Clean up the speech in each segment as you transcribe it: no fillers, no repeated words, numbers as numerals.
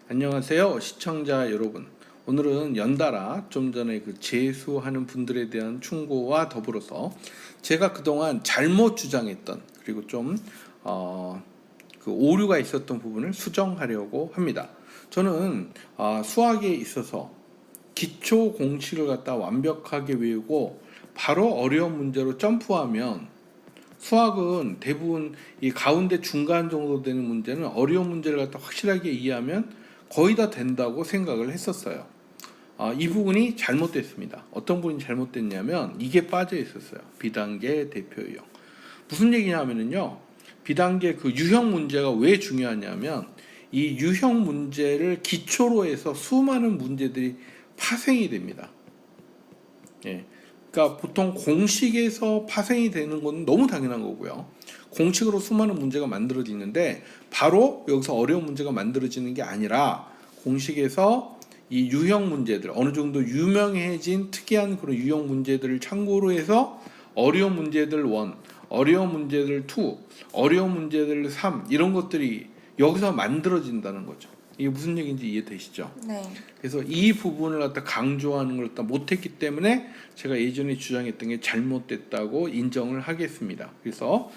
안녕하세요, 시청자 여러분. 오늘은 연달아 좀 전에 그 재수하는 분들에 대한 충고와 더불어서 제가 그동안 잘못 주장했던 그리고 좀 그 오류가 있었던 부분을 수정하려고 합니다. 저는 수학에 있어서 기초 공식을 갖다 완벽하게 외우고 바로 어려운 문제로 점프하면, 수학은 대부분 이 가운데 중간 정도 되는 문제는 어려운 문제를 갖다 확실하게 이해하면 거의 다 된다고 생각을 했었어요. 이 부분이 잘못됐습니다. 어떤 부분이 잘못됐냐면 이게 빠져 있었어요. 비단계 대표 유형. 무슨 얘기냐면요, 비단계 그 유형 문제가 왜 중요하냐면 이 유형 문제를 기초로 해서 수많은 문제들이 파생이 됩니다. 예. 그러니까 보통 공식에서 파생이 되는 건 너무 당연한 거고요. 공식으로 수많은 문제가 만들어지는데 바로 여기서 어려운 문제가 만들어지는 게 아니라 공식에서 이 유형 문제들, 어느 정도 유명해진 특이한 그런 유형 문제들을 참고로 해서 어려운 문제들 1, 어려운 문제들 2, 어려운 문제들 3 이런 것들이 여기서 만들어진다는 거죠. 이게 무슨 얘기인지 이해되시죠? 네. 그래서 이 부분을 갖다 강조하는 걸 갖다 못했기 때문에 제가 예전에 주장했던 게 잘못됐다고 인정을 하겠습니다. 그래서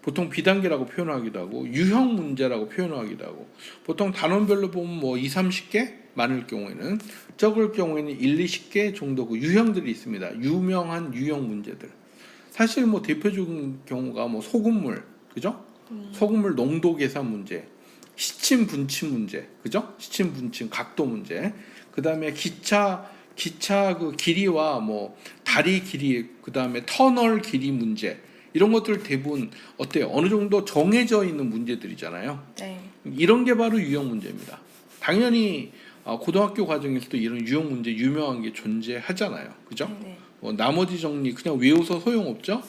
보통 비단계라고 표현하기도 하고 유형 문제라고 표현하기도 하고, 보통 단원별로 보면 뭐 2, 30개 많을 경우에는, 적을 경우에는 1, 20개 정도 그 유형들이 있습니다. 유명한 유형 문제들. 사실 뭐 대표적인 경우가 뭐 소금물, 그죠? 소금물 농도 계산 문제, 시침 분침 문제, 그죠? 시침 분침 각도 문제. 그다음에 기차 그 길이와 뭐 다리 길이, 그다음에 터널 길이 문제. 이런 것들 대부분 어때요? 어느 정도 정해져 있는 문제들이잖아요. 네. 이런 게 바로 유형 문제입니다. 당연히 고등학교 과정에서도 이런 유형 문제 유명한 게 존재하잖아요. 그죠? 네. 뭐 나머지 정리 그냥 외워서 소용없죠.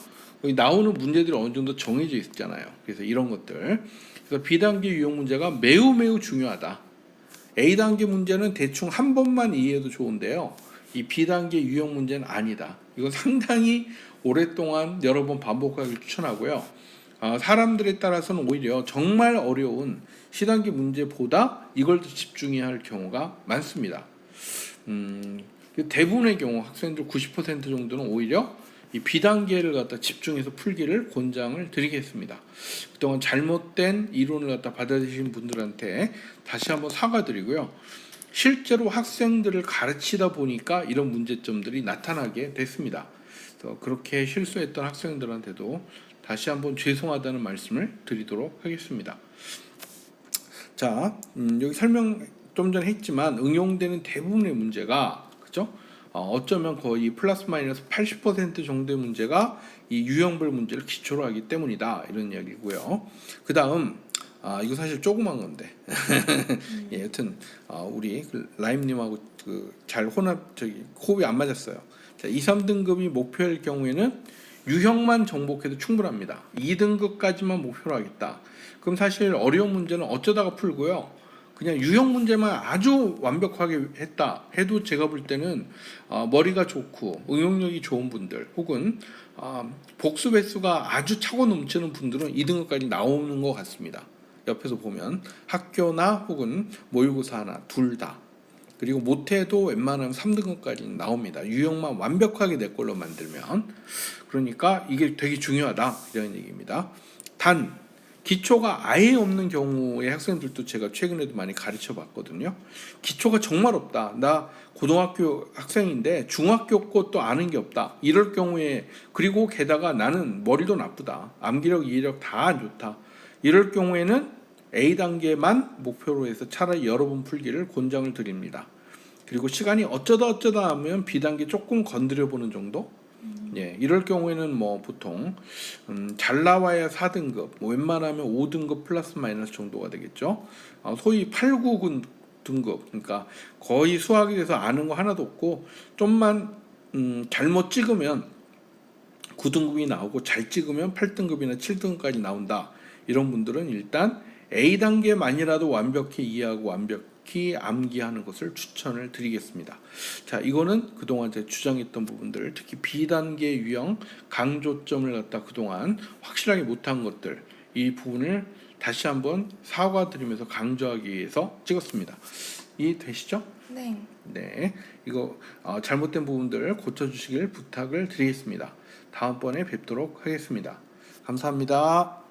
여기 나오는 문제들이 어느 정도 정해져 있잖아요. 그래서 이런 것들. 그래서 B단계 유형 문제가 매우 중요하다. A단계 문제는 대충 한 번만 이해해도 좋은데요, 이 B단계 유형 문제는 아니다. 이건 상당히 오랫동안 여러 번 반복하기를 추천하고요. 사람들에 따라서는 오히려 정말 어려운 C단계 문제보다 이걸 더 집중해야 할 경우가 많습니다. 대부분의 경우 학생들 90% 정도는 오히려 이 B단계를 갖다 집중해서 풀기를 권장을 드리겠습니다. 그동안 잘못된 이론을 갖다 받아들이신 분들한테 다시 한번 사과드리고요. 실제로 학생들을 가르치다 보니까 이런 문제점들이 나타나게 됐습니다. 그래서 그렇게 실수했던 학생들한테도 다시 한번 죄송하다는 말씀을 드리도록 하겠습니다. 자, 여기 설명 좀 전에 했지만 응용되는 대부분의 문제가, 그죠? 어쩌면 거의 플러스 마이너스 80% 정도의 문제가 이 유형별 문제를 기초로 하기 때문이다, 이런 이야기고요. 그 다음 이거 사실 조그만 건데 예, 여튼 우리 라임님하고 잘 호흡이 안 맞았어요. 자, 2, 3등급이 목표일 경우에는 유형만 정복해도 충분합니다. 2등급까지만 목표로 하겠다. 그럼 사실 어려운 문제는 어쩌다가 풀고요, 그냥 유형 문제만 아주 완벽하게 했다 해도 제가 볼 때는 머리가 좋고 응용력이 좋은 분들, 혹은 복습 횟수가 아주 차고 넘치는 분들은 2등급까지 나오는 것 같습니다. 옆에서 보면 학교나 혹은 모의고사 하나 둘 다, 그리고 못해도 웬만하면 3등급까지 나옵니다. 유형만 완벽하게 내 걸로 만들면. 그러니까 이게 되게 중요하다, 이런 얘기입니다. 단 기초가 아예 없는 경우의 학생들도 제가 최근에도 많이 가르쳐 봤거든요. 기초가 정말 없다, 나 고등학교 학생인데 중학교 것도 아는 게 없다, 이럴 경우에, 그리고 게다가 나는 머리도 나쁘다, 암기력 이해력 다 안 좋다, 이럴 경우에는 A단계만 목표로 해서 차라리 여러 번 풀기를 권장을 드립니다. 그리고 시간이 어쩌다 하면 B단계 조금 건드려 보는 정도? 예, 이럴 경우에는 뭐 보통 잘 나와야 4등급, 뭐 웬만하면 5등급 플러스 마이너스 정도가 되겠죠. 소위 8, 9 등급, 그러니까 거의 수학에 대해서 아는 거 하나도 없고 좀만 잘못 찍으면 9등급이 나오고 잘 찍으면 8등급이나 7등급까지 나온다. 이런 분들은 일단 A단계만이라도 완벽히 이해하고 완벽히 암기하는 것을 추천을 드리겠습니다. 자, 이거는 그동안 제가 주장했던 부분들, 특히 B단계 유형 강조점을 갖다 그동안 확실하게 못한 것들, 이 부분을 다시 한번 사과드리면서 강조하기 위해서 찍었습니다. 이해되시죠? 네. 네, 이거 잘못된 부분들 고쳐주시길 부탁을 드리겠습니다. 다음번에 뵙도록 하겠습니다. 감사합니다.